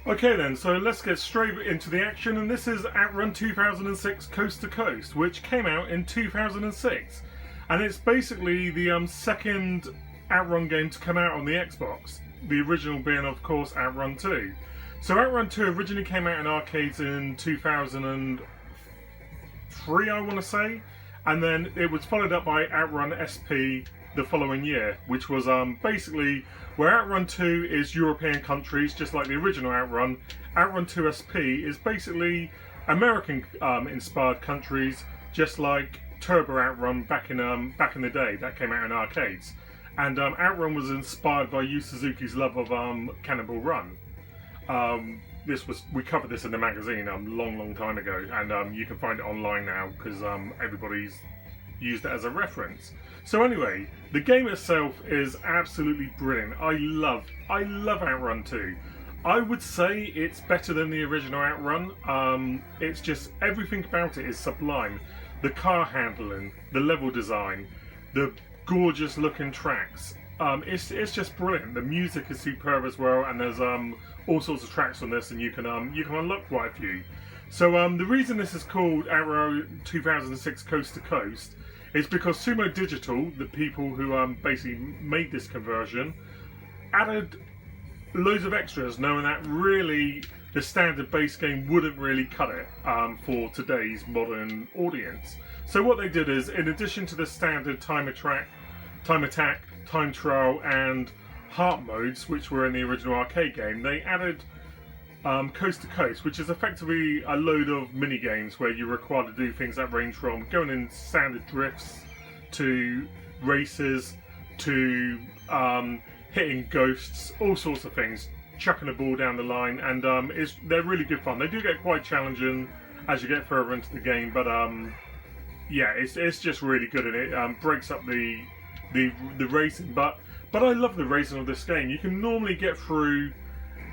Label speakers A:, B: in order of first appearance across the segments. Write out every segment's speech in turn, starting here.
A: Okay then, so let's get straight into the action, and this is OutRun 2006 Coast to Coast, which came out in 2006. And it's basically the second OutRun game to come out on the Xbox, the original being, of course, OutRun 2. So OutRun 2 originally came out in arcades in 2003, I want to say, and then it was followed up by OutRun SP the following year, which was basically where OutRun 2 is European countries, just like the original OutRun. OutRun 2 SP is basically American inspired countries, just like Turbo OutRun back in the day. That came out in arcades, and OutRun was inspired by Yu Suzuki's love of Cannonball Run. We covered this in the magazine long time ago, and you can find it online now because everybody's used it as a reference. So anyway, the game itself is absolutely brilliant. I love OutRun 2. I would say it's better than the original OutRun. It's just, everything about it is sublime. The car handling, the level design, the gorgeous looking tracks. It's just brilliant. The music is superb as well, and there's all sorts of tracks on this, and you can unlock quite a few. So the reason this is called OutRun 2006 Coast to Coast is because Sumo Digital, the people who basically made this conversion, added loads of extras, knowing that really the standard base game wouldn't really cut it for today's modern audience. So what they did is, in addition to the standard time attack, time trial, and heart modes, which were in the original arcade game, they added Coast to Coast, which is effectively a load of mini games where you're required to do things that range from going in standard drifts to races to hitting ghosts, all sorts of things, chucking a ball down the line, and they're really good fun. They do get quite challenging as you get further into the game, but yeah, it's just really good, and it breaks up the racing. But I love the racing of this game. You can normally get through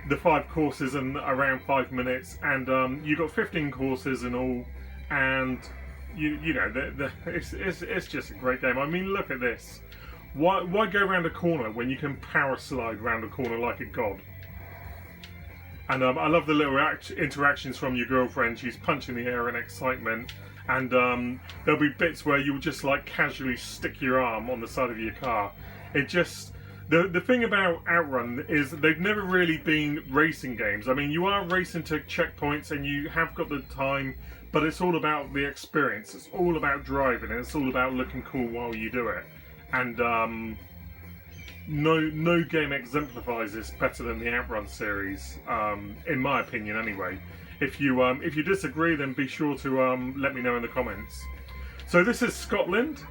A: the 5 courses in around 5 minutes, and you've got 15 courses in all, and you know it's just a great game. I mean, look at this. Why go around a corner when you can power slide around a corner like a god? And I love the little interactions from your girlfriend. She's punching the air in excitement, and there'll be bits where you'll just like casually stick your arm on the side of your car. It just, the thing about OutRun is they've never really been racing games. I mean, you are racing to checkpoints and you have got the time, but it's all about the experience. It's all about driving, and it's all about looking cool while you do it. And no game exemplifies this better than the OutRun series, in my opinion anyway. If you disagree, then be sure to let me know in the comments. So this is Scotland.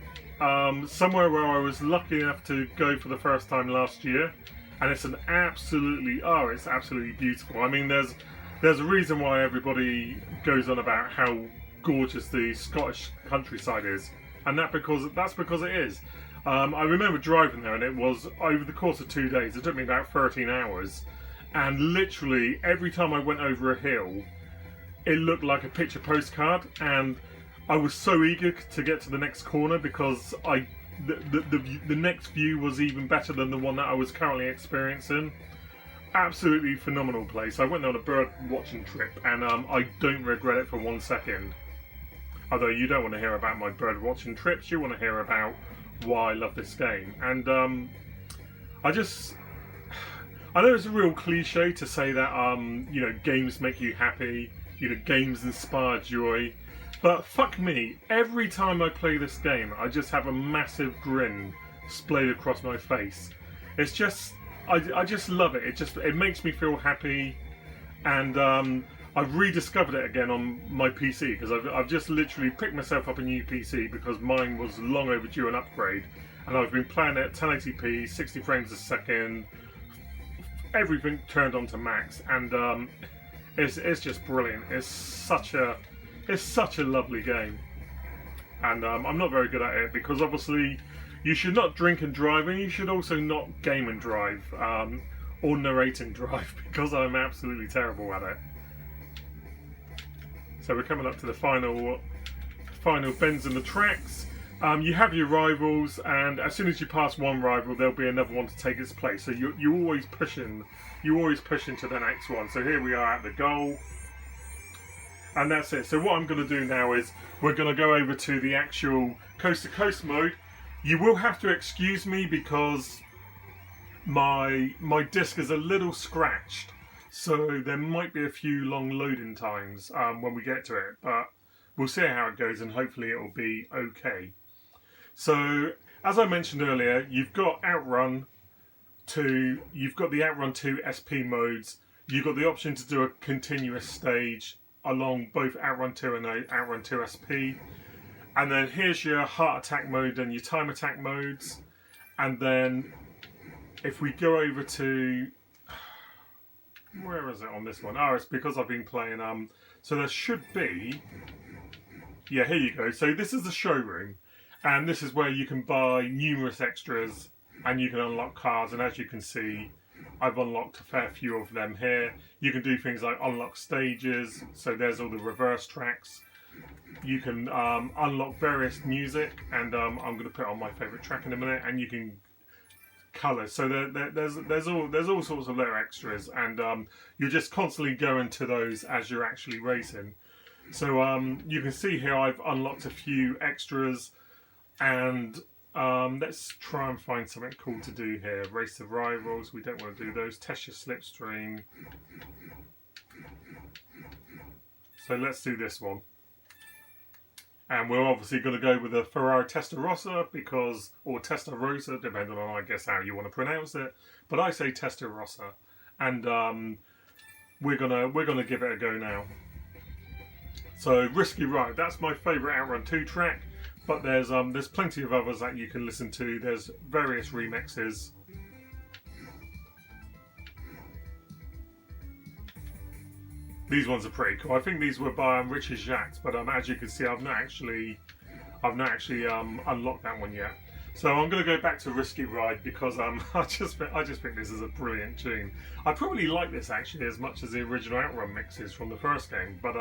A: Somewhere where I was lucky enough to go for the first time last year, and it's absolutely beautiful. I mean, there's a reason why everybody goes on about how gorgeous the Scottish countryside is, and that's because it is. I remember driving there, and it was over the course of 2 days. It took me about 13 hours, and literally every time I went over a hill, it looked like a picture postcard, and I was so eager to get to the next corner because the next view was even better than the one that I was currently experiencing. Absolutely phenomenal place. I went on a bird watching trip, and I don't regret it for 1 second. Although you don't want to hear about my bird watching trips, you want to hear about why I love this game. And I know it's a real cliche to say that you know, games make you happy, you know, games inspire joy. But fuck me, every time I play this game, I just have a massive grin splayed across my face. It's just, I just love it. It makes me feel happy, and I've rediscovered it again on my PC because I've just literally picked myself up a new PC because mine was long overdue an upgrade, and I've been playing it at 1080p, 60 frames a second, everything turned on to max, and it's just brilliant. It's such a lovely game, and I'm not very good at it because obviously you should not drink and drive, and you should also not game and drive or narrate and drive because I'm absolutely terrible at it. So we're coming up to the final bends in the tracks. You have your rivals, and as soon as you pass one rival, there'll be another one to take its place. So you always pushing, to the next one. So here we are at the goal, and that's it. So what I'm going to do now is we're going to go over to the actual coast to coast mode. You will have to excuse me because my disc is a little scratched, so there might be a few long loading times when we get to it, but we'll see how it goes, and hopefully it will be okay. So, as I mentioned earlier, you've got OutRun 2, you've got the OutRun 2 SP modes, you've got the option to do a continuous stage along both OutRun 2 and OutRun 2 SP. And then here's your heart attack mode and your time attack modes. And then if we go over to, where is it on this one? Oh, it's because I've been playing, so there should be, yeah, here you go. So this is the showroom. And this is where you can buy numerous extras and you can unlock cars. And as you can see, I've unlocked a fair few of them here. You can do things like unlock stages. So there's all the reverse tracks. You can unlock various music. And I'm going to put on my favourite track in a minute. And you can colour. So there's all sorts of little extras. And you're just constantly going to those as you're actually racing. So you can see here I've unlocked a few extras. And let's try and find something cool to do here. Race the rivals, we don't want to do those. Test your slipstream. So let's do this one. And we're obviously going to go with the Ferrari Testarossa because, or Testarossa, depending on I guess how you want to pronounce it. But I say Testarossa, and we're gonna give it a go now. So Risky Ride, that's my favourite OutRun 2 track. But there's plenty of others that you can listen to. There's various remixes. These ones are pretty cool. I think these were by Richard Jacques, but as you can see, I've not actually unlocked that one yet. So I'm going to go back to Risky Ride because I just think this is a brilliant tune. I probably like this actually as much as the original OutRun mixes from the first game, but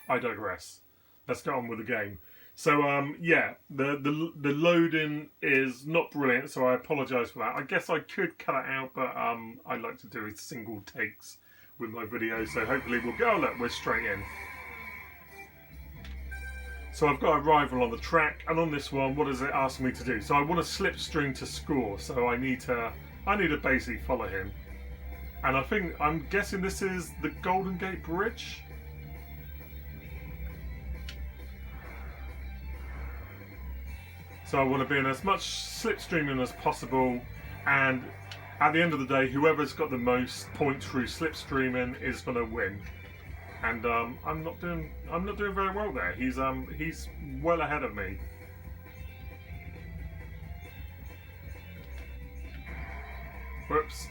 A: I digress. Let's get on with the game. So yeah, the loading is not brilliant, so I apologise for that. I guess I could cut it out, but I like to do single takes with my videos, so hopefully we'll go. Oh, look, we're straight in. So I've got a rival on the track, and on this one, what does it ask me to do? So I want a slipstream to score, so I need to basically follow him. And I'm guessing this is the Golden Gate Bridge. So I want to be in as much slipstreaming as possible, and at the end of the day, whoever's got the most points through slipstreaming is going to win. And I'm not doing very well there. He's well ahead of me. Whoops.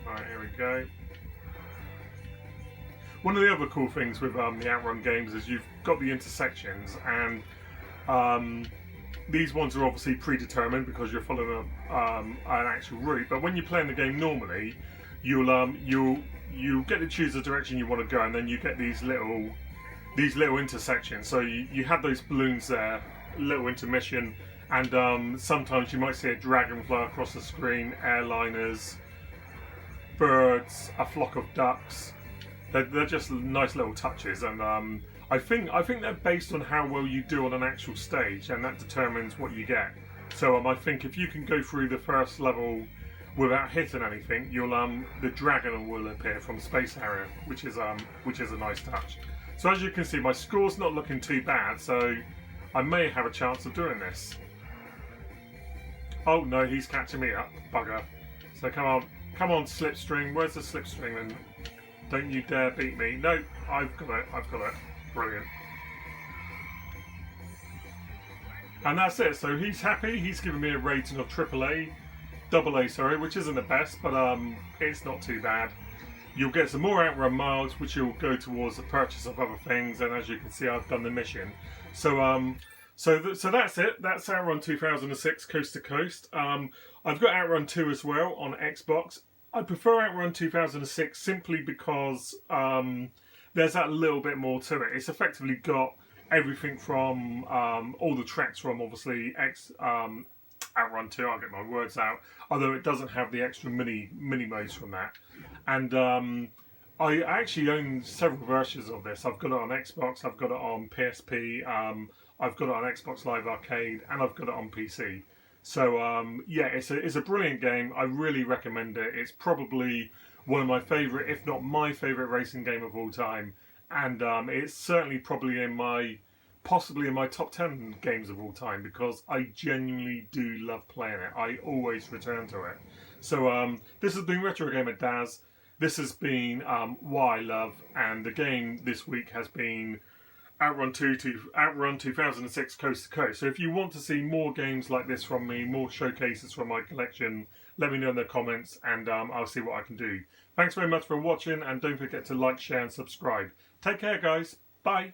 A: Alright, here we go. One of the other cool things with the OutRun games is you've got the intersections, and these ones are obviously predetermined because you're following an actual route. But when you're playing the game normally, you'll get to choose the direction you want to go, and then you get these little intersections. So you have those balloons there, little intermission, and sometimes you might see a dragonfly across the screen, airliners, birds, a flock of ducks. They're just nice little touches, and I think they're based on how well you do on an actual stage, and that determines what you get. So I think if you can go through the first level without hitting anything, the dragon will appear from space area, which is a nice touch. So as you can see, my score's not looking too bad, so I may have a chance of doing this. Oh no, he's catching me up, bugger. So come on, slipstream. Where's the slipstream? And don't you dare beat me. No, I've got it. Brilliant. And that's it. So he's happy. He's given me a rating of AA, sorry, which isn't the best, but it's not too bad. You'll get some more OutRun miles, which will go towards the purchase of other things. And as you can see, I've done the mission. So so that's it. That's OutRun 2006 Coast to Coast. I've got OutRun 2 as well on Xbox. I prefer OutRun 2006 simply because there's that little bit more to it. It's effectively got everything from all the tracks from obviously OutRun 2. I'll get my words out. Although it doesn't have the extra mini modes from that. And I actually own several versions of this. I've got it on Xbox, I've got it on PSP, I've got it on Xbox Live Arcade, and I've got it on PC. So yeah, it's a brilliant game. I really recommend it. It's probably one of my favourite, if not my favourite racing game of all time. And it's certainly probably possibly in my top 10 games of all time, because I genuinely do love playing it. I always return to it. So this has been Retro Gamer Daz. This has been What I Love, and the game this week has been OutRun 2006 Coast to Coast. So if you want to see more games like this from me, more showcases from my collection, let me know in the comments, and I'll see what I can do. Thanks very much for watching, and don't forget to like, share and subscribe. Take care, guys. Bye.